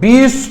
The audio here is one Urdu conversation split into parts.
20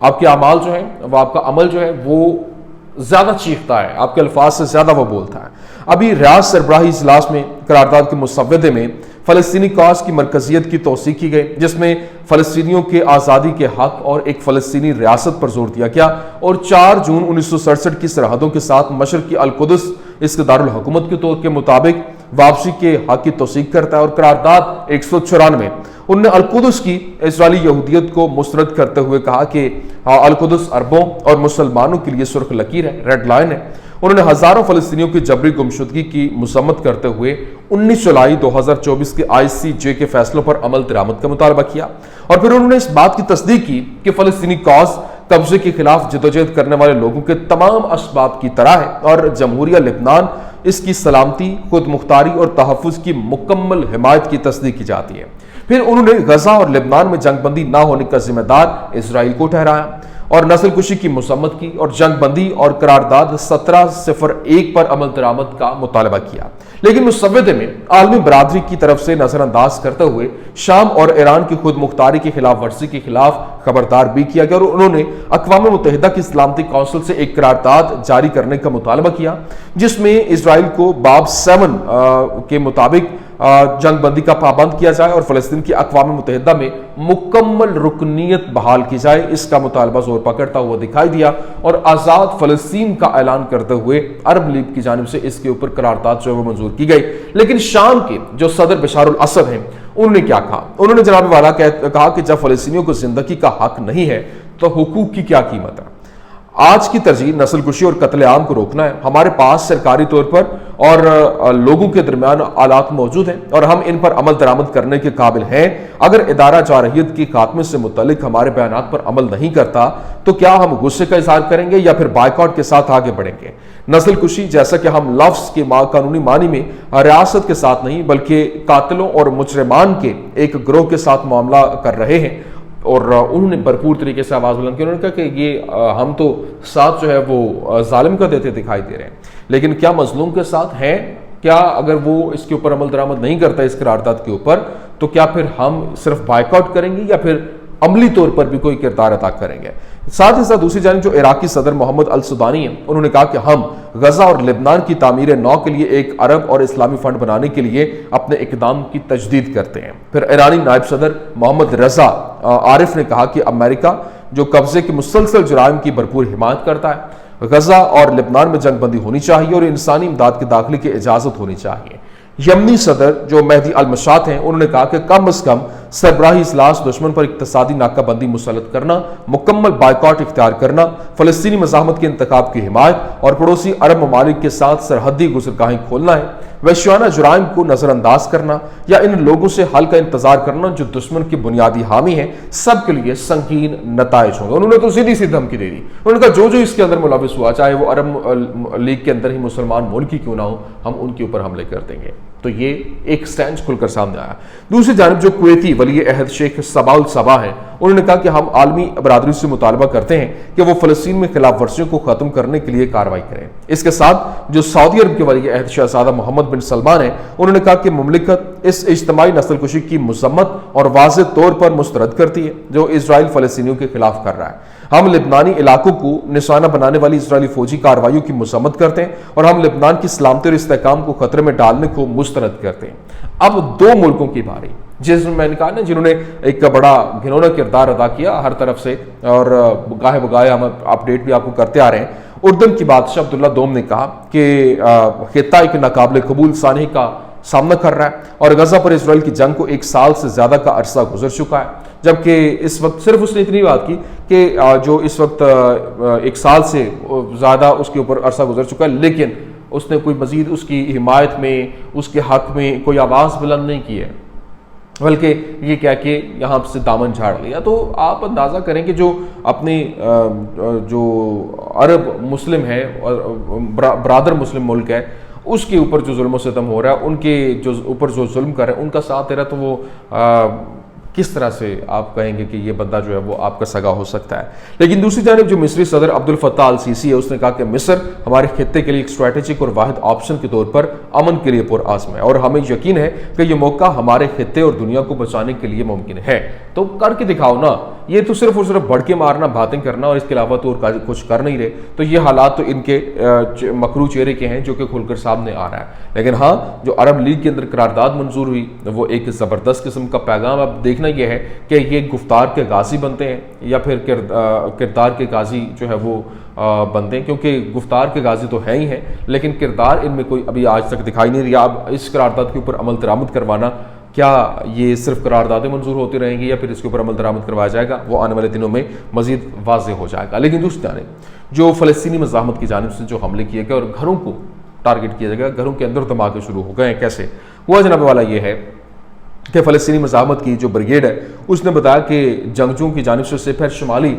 آپ کے اعمال جو ہیں وہ آپ کا عمل جو ہے وہ زیادہ چیختا ہے، آپ کے الفاظ سے زیادہ وہ بولتا ہے۔ ابھی ریاض سربراہی اجلاس میں قرارداد کے مسودے میں فلسطینی کاز کی مرکزیت کی توثیق کی گئی، جس میں فلسطینیوں کے آزادی کے حق اور ایک فلسطینی ریاست پر زور دیا گیا، اور 4 جون 1967 کی سرحدوں کے ساتھ مشرقی القدس اس کے دارالحکومت کے طور کے مطابق واپسی کے حق کی توثیق کرتا ہے۔ اور قرارداد 194 انہوں نے القدس کی اسرائیلی یہودیت کو مسترد کرتے ہوئے کہا کہ القدس عربوں اور مسلمانوں کے لیے سرخ لکیر ہے، ریڈ لائن ہے۔ انہوں نے ہزاروں فلسطینیوں کی جبری گمشدگی کی مذمت کرتے ہوئے 19 جولائی 2024 کے ICJ کے فیصلوں پر عمل درآمد کا مطالبہ کیا، اور پھر انہوں نے اس بات کی تصدیق کی کہ فلسطینی کاز قبضے کے خلاف جدوجہد کرنے والے لوگوں کے تمام اسباب کی طرح ہے، اور جمہوریہ لبنان اس کی سلامتی، خود مختاری اور تحفظ کی مکمل حمایت کی تصدیق کی جاتی ہے۔ پھر انہوں نے غزہ اور لبنان میں جنگ بندی نہ ہونے کا ذمہ دار اسرائیل کو ٹھہرایا اور نسل کشی کی مذمت کی، اور جنگ بندی اور قرارداد 1701 پر عمل درآمد کا مطالبہ کیا۔ لیکن مسودے میں عالمی برادری کی طرف سے نظر انداز کرتے ہوئے شام اور ایران کی خود مختاری کی خلاف ورزی کے خلاف خبردار بھی کیا گیا، اور انہوں نے اقوام متحدہ کی سلامتی کونسل سے ایک قرارداد جاری کرنے کا مطالبہ کیا، جس میں اسرائیل کو باب 7 کے مطابق جنگ بندی کا پابند کیا جائے اور فلسطین کی اقوام متحدہ میں مکمل رکنیت بحال کی جائے۔ اس کا مطالبہ زور پکڑتا ہوا دکھائی دیا، اور آزاد فلسطین کا اعلان کرتے ہوئے عرب لیگ کی جانب سے اس کے اوپر قرارداد جو ہے وہ منظور کی گئی۔ لیکن شام کے جو صدر بشار الاسد ہیں، انہوں نے کیا کہا؟ انہوں نے جناب والا کہا کہ جب فلسطینیوں کو زندگی کا حق نہیں ہے تو حقوق کی کیا قیمت ہے؟ آج کی ترجیح نسل کشی اور قتل عام کو روکنا ہے۔ ہمارے پاس سرکاری طور پر اور لوگوں کے درمیان آلات موجود ہیں، اور ہم ان پر عمل درآمد کرنے کے قابل ہیں۔ اگر ادارہ جارحیت کی خاتمے سے متعلق ہمارے بیانات پر عمل نہیں کرتا تو کیا ہم غصے کا اظہار کریں گے یا پھر بائیکاٹ کے ساتھ آگے بڑھیں گے؟ نسل کشی، جیسا کہ ہم لفظ کے قانونی معنی میں ریاست کے ساتھ نہیں بلکہ قاتلوں اور مجرمان کے ایک گروہ کے ساتھ معاملہ کر رہے ہیں، اور انہوں نے بھرپور طریقے سے آواز بلند کی۔ انہوں نے کہا کہ یہ ہم تو ساتھ جو ہے وہ ظالم کا دیتے دکھائی دے رہے ہیں، لیکن کیا مظلوم کے ساتھ ہیں؟ کیا اگر وہ اس کے اوپر عمل درآمد نہیں کرتا اس قرارداد کے اوپر، تو کیا پھر ہم صرف بائیکاٹ کریں گے یا پھر عملی طور پر بھی کوئی کردار ادا کریں گے؟ ساتھ ہی ساتھ دوسری جانب جو عراقی صدر محمد السودانی ہیں، انہوں نے کہا کہ ہم غزہ اور لبنان کی تعمیر نو کے لیے ایک عرب اور اسلامی فنڈ بنانے کے لیے اپنے اقدام کی تجدید کرتے ہیں۔ پھر ایرانی نائب صدر محمد رضا عارف نے کہا کہ امریکہ جو قبضے کے مسلسل جرائم کی بھرپور حمایت کرتا ہے، غزہ اور لبنان میں جنگ بندی ہونی چاہیے اور انسانی امداد کے داخلے کی اجازت ہونی چاہیے۔ یمنی صدر جو مہدی المشات ہیں، انہوں نے کہا کہ کم از کم سربراہی اجلاس دشمن پر اقتصادی ناکہ بندی مسلط کرنا، مکمل بائیکاٹ اختیار کرنا، فلسطینی مزاحمت کے انتخاب کی حمایت اور پڑوسی عرب ممالک کے ساتھ سرحدی گزرگاہیں کھولنا ہے، وحشیانہ جرائم کو نظر انداز کرنا یا ان لوگوں سے حل کا انتظار کرنا جو دشمن کے بنیادی حامی ہیں، سب کے لیے سنگین نتائج ہوں گے۔ انہوں نے تو سیدھی سی دھمکی دے دی، انہوں نے کہا جو اس کے اندر ملوث ہوا، چاہے وہ عرب لیگ کے اندر ہی مسلمان ملک ہی کیوں نہ ہو، ہم ان کے اوپر حملے کر دیں گے۔ تو یہ ایک سٹینڈ کھل کر سامنے آیا۔ دوسری جانب جو کویتی ولی عہد شیخ صباح الصباح ہیں، انہوں نے کہا کہ ہم عالمی برادری سے مطالبہ کرتے ہیں کہ وہ فلسطین میں خلاف ورزیوں کو ختم کرنے کے لیے کارروائی کریں۔ اس کے ساتھ جو سعودی عرب کے ولی عہد شہزادہ محمد بن سلمان ہیں، انہوں نے کہا کہ مملکت اس اجتماعی نسل کشی کی مذمت اور واضح طور پر مسترد کرتی ہے جو اسرائیل فلسطینیوں کے خلاف کر رہا ہے۔ ہم لبنانی علاقوں کو نشانہ بنانے والی اسرائیلی فوجی کارروائیوں کی مذمت کرتے ہیں اور ہم لبنان کی سلامتی اور استحکام کو خطرے میں ڈالنے کو مسترد کرتے ہیں۔ اب دو ملکوں کی باری، جس میں نے کہا نا جنہوں نے ایک بڑا گھنونا کردار ادا کیا ہر طرف سے، اور گاہے بگاہے ہم اپڈیٹ بھی آپ کو کرتے آ رہے ہیں۔ اردن کی بادشاہ عبداللہ دوم نے کہا کہ خطہ ایک ناقابل قبول سانحے کا سامنا کر رہا ہے اور غزہ پر اسرائیل کی جنگ کو 1 سال سے زیادہ کا عرصہ گزر چکا ہے، جبکہ اس وقت صرف اس نے اتنی بات کی کہ جو اس وقت 1 سال سے زیادہ اس کے اوپر عرصہ گزر چکا ہے، لیکن اس نے کوئی مزید اس کی حمایت میں، اس کے حق میں کوئی آواز بلند نہیں کی ہے، بلکہ یہ کہہ کے یہاں سے دامن جھاڑ لیا۔ تو آپ اندازہ کریں کہ جو اپنے جو عرب مسلم ہے اور برادر مسلم ملک ہے، اس کے اوپر جو ظلم و ستم ہو رہا ہے، ان کے جو اوپر جو ظلم کر رہے ہیں ان کا ساتھ دے رہا ہے، تو وہ کس طرح سے آپ کہیں گے کہ یہ بندہ جو ہے وہ آپ کا سگا ہو سکتا ہے؟ لیکن دوسری جانب جو مصری صدر عبد الفتاح السیسی ہے، اس نے کہا کہ مصر ہمارے خطے کے لیے ایک اسٹریٹجک اور واحد آپشن کے طور پر امن کے لیے پرعزم ہے، اور ہمیں یقین ہے کہ یہ موقع ہمارے خطے اور دنیا کو بچانے کے لیے ممکن ہے۔ تو کر کے دکھاؤ نا، یہ تو صرف اور صرف بڑھ کے مارنا، باتیں کرنا، اور اس کے علاوہ تو اور کچھ کر نہیں رہے۔ تو یہ حالات تو ان کے مکرو چہرے کے ہیں جو کہ کھل کر سامنے آ رہا ہے۔ لیکن ہاں، جو عرب لیگ کے اندر قرارداد منظور ہوئی وہ ایک زبردست قسم کا پیغام اب دیکھنا یہ ہے کہ یہ گفتار کے غازی بنتے ہیں یا پھر کردار کے غازی جو ہے وہ بنتے ہیں، کیونکہ گفتار کے غازی تو ہیں ہی ہیں لیکن کردار ان میں کوئی ابھی آج تک دکھائی نہیں رہا۔ اب اس قرارداد کے اوپر عمل درآمد کروانا، کیا یہ صرف قراردادیں منظور ہوتی رہیں گی یا پھر اس کے اوپر عمل درآمد کروایا جائے گا، وہ آنے والے دنوں میں مزید واضح ہو جائے گا۔ لیکن دوسری جانب جو فلسطینی مزاحمت کی جانب سے جو حملے کیے گئے اور گھروں کو ٹارگٹ کیا گیا، گھروں کے اندر دھماکے شروع ہو گئے ہیں، کیسے ہوا جناب والا یہ ہے کہ فلسطینی مزاحمت کی جو بریگیڈ ہے اس نے بتایا کہ جنگجوؤں کی جانب سے سپر شمالی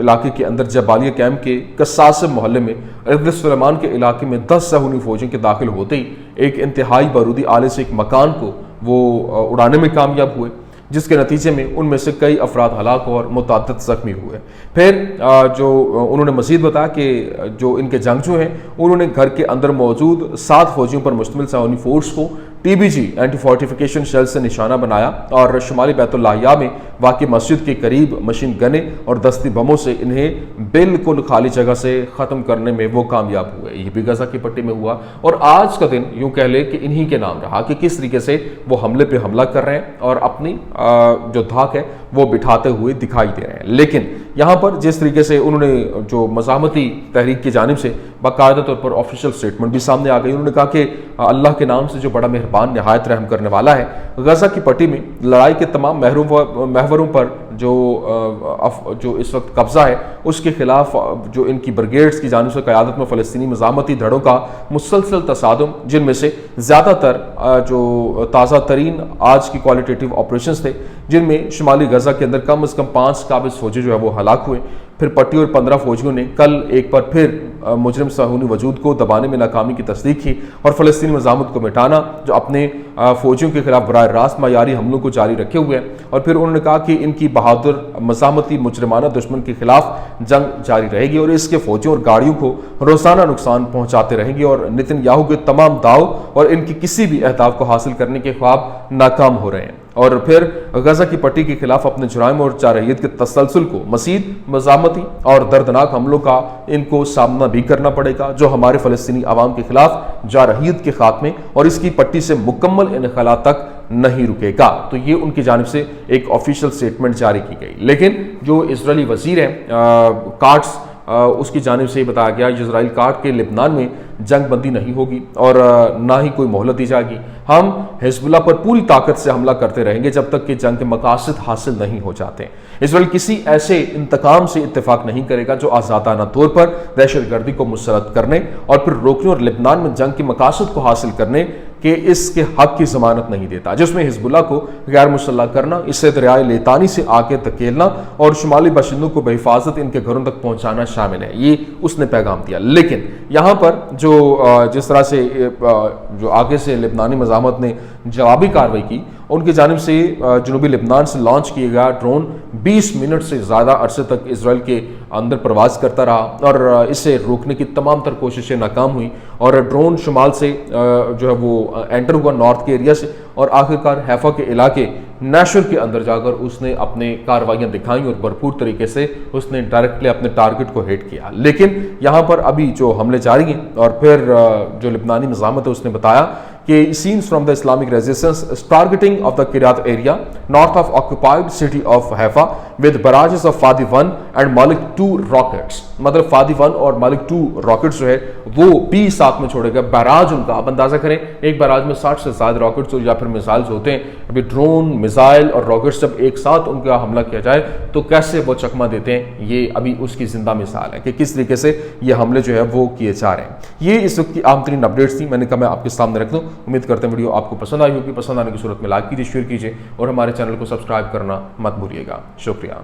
علاقے کے اندر جبالیہ کیمپ کے قصاصب محلے میں ارد سلیمان کے علاقے میں 10 صہیونی فوجیوں کے داخل ہوتے ہی ایک انتہائی بارودی آلے سے ایک مکان کو وہ اڑانے میں کامیاب ہوئے، جس کے نتیجے میں ان میں سے کئی افراد ہلاک اور متعدد زخمی ہوئے۔ پھر جو انہوں نے مزید بتایا کہ جو ان کے جنگجو ہیں انہوں نے گھر کے اندر موجود 7 فوجیوں پر مشتمل صہیونی فورس کو TBG اینٹی فورٹیفیکیشن شیل سے نشانہ بنایا اور شمالی بیت اللہ میں واقع مسجد کے قریب مشین گنیں اور دستی بموں سے انہیں بالکل خالی جگہ سے ختم کرنے میں وہ کامیاب ہوئے۔ یہ بھی غزہ کی پٹی میں ہوا اور آج کا دن یوں کہہ لے کہ انہی کے نام رہا کہ کس طریقے سے وہ حملے پہ حملہ کر رہے ہیں اور اپنی جو دھاک ہے وہ بٹھاتے ہوئے دکھائی دے رہے ہیں۔ لیکن یہاں پر جس طریقے سے انہوں نے جو مزاحمتی تحریک کی جانب سے باقاعدہ طور پر آفیشیل سٹیٹمنٹ بھی سامنے آ گئی، انہوں نے کہا کہ اللہ کے نام سے جو بڑا مہربان نہایت رحم کرنے والا ہے، غزہ کی پٹی میں لڑائی کے تمام محوروں پر جو اس وقت قبضہ ہے اس کے خلاف جو ان کی بریگیڈز کی جانب سے قیادت میں فلسطینی مزاحمتی دھڑوں کا مسلسل تصادم، جن میں سے زیادہ تر جو تازہ ترین آج کی کوالٹیٹیو آپریشنز تھے، جن میں شمالی غزہ کے اندر کم از کم 5 قابض فوجی جو ہے وہ ہلاک ہوئے۔ پھر پٹی اور 15 فوجیوں نے کل ایک بار پھر مجرم صہیونی وجود کو دبانے میں ناکامی کی تصدیق کی اور فلسطینی مزاحمت کو مٹانا جو اپنے فوجیوں کے خلاف براہ راست معیاری حملوں کو جاری رکھے ہوئے ہیں۔ اور پھر انہوں نے کہا کہ ان کی بہادر مزاحمتی مجرمانہ دشمن کے خلاف جنگ جاری رہے گی اور اس کے فوجیوں اور گاڑیوں کو روزانہ نقصان پہنچاتے رہیں گے اور نتن یاہو کے تمام داؤ اور ان کی کسی بھی اہداف کو حاصل کرنے کے خواب ناکام ہو رہے ہیں۔ اور پھر غزہ کی پٹی کے خلاف اپنے جرائم اور جارحیت کے تسلسل کو مزید مزاحمتی اور دردناک حملوں کا ان کو سامنا بھی کرنا پڑے گا، جو ہمارے فلسطینی عوام کے خلاف جارحیت کے خاتمے اور اس کی پٹی سے مکمل انخلا تک نہیں رکے گا۔ تو یہ ان کی جانب سے ایک آفیشیل سٹیٹمنٹ جاری کی گئی۔ لیکن جو اسرائیلی وزیر ہیں کاٹس، اس کی جانب سے یہ بتایا گیا کہ اسرائیل کاٹ کے لبنان میں جنگ بندی نہیں ہوگی اور نہ ہی کوئی مہلت دی جائے گی۔ ہم حزب اللہ پر پوری طاقت سے حملہ کرتے رہیں گے جب تک کہ جنگ کے مقاصد حاصل نہیں ہو جاتے۔ اسرائیل کسی ایسے انتقام سے اتفاق نہیں کرے گا جو آزادانہ طور پر دہشت گردی کو مسلط کرنے اور پھر روکنے اور لبنان میں جنگ کے مقاصد کو حاصل کرنے کہ اس کے حق کی ضمانت نہیں دیتا، جس میں حزب اللہ کو غیر مسلح کرنا، اس سے دریائے لیتانی سے آگے دھکیلنا اور شمالی باشندوں کو بحفاظت ان کے گھروں تک پہنچانا شامل ہے۔ یہ اس نے پیغام دیا۔ لیکن یہاں پر جو جس طرح سے جو آگے سے لبنانی مزاحمت نے جوابی کارروائی کی، ان کی جانب سے جنوبی لبنان سے لانچ کیا گیا ڈرون 20 منٹ سے زیادہ عرصے تک اسرائیل کے اندر پرواز کرتا رہا اور اسے روکنے کی تمام تر کوششیں ناکام ہوئیں اور ڈرون شمال سے جو ہے وہ انٹر ہوا نارتھ کے ایریا سے اور آخرکار حیفا کے علاقے نیشر کے اندر جا کر اس نے اپنے کارروائیاں دکھائیں اور بھرپور طریقے سے اس نے ڈائریکٹلی اپنے ٹارگٹ کو ہٹ کیا۔ لیکن یہاں پر ابھی جو حملے جاری ہیں اور پھر جو لبنانی نظامت ہے اس نے بتایا کہ scenes from the Islamic resistance is targeting of the Kiryat area north of occupied city of Haifa with barrages of Fadi 1 and Malik 2 rockets۔ مطلب فادی 1 اور مالک 2 راکٹس جو ہے وہ بھی ساتھ میں چھوڑے گا۔ بیراج ان کا آپ اندازہ کریں، ایک بیراج میں 60 سے زیادہ راکٹس یا پھر میزائلز ہوتے ہیں۔ ابھی ڈرون، میزائل اور راکٹس جب ایک ساتھ ان کا حملہ کیا جائے تو کیسے وہ چکمہ دیتے ہیں، یہ ابھی اس کی زندہ مثال ہے کہ کس طریقے سے یہ حملے جو ہے وہ کیے جا رہے ہیں۔ یہ اس وقت کی عام ترین اپڈیٹس تھی، میں نے کہا میں آپ کے سامنے رکھ دوں۔ امید کرتے ہیں ویڈیو آپ کو پسند آئی ہوگی، پسند آنے کی صورت میں لائک کیجیے، شیئر کیجیے اور ہمارے چینل کو سبسکرائب کرنا مت بھولیے گا۔ شکریہ۔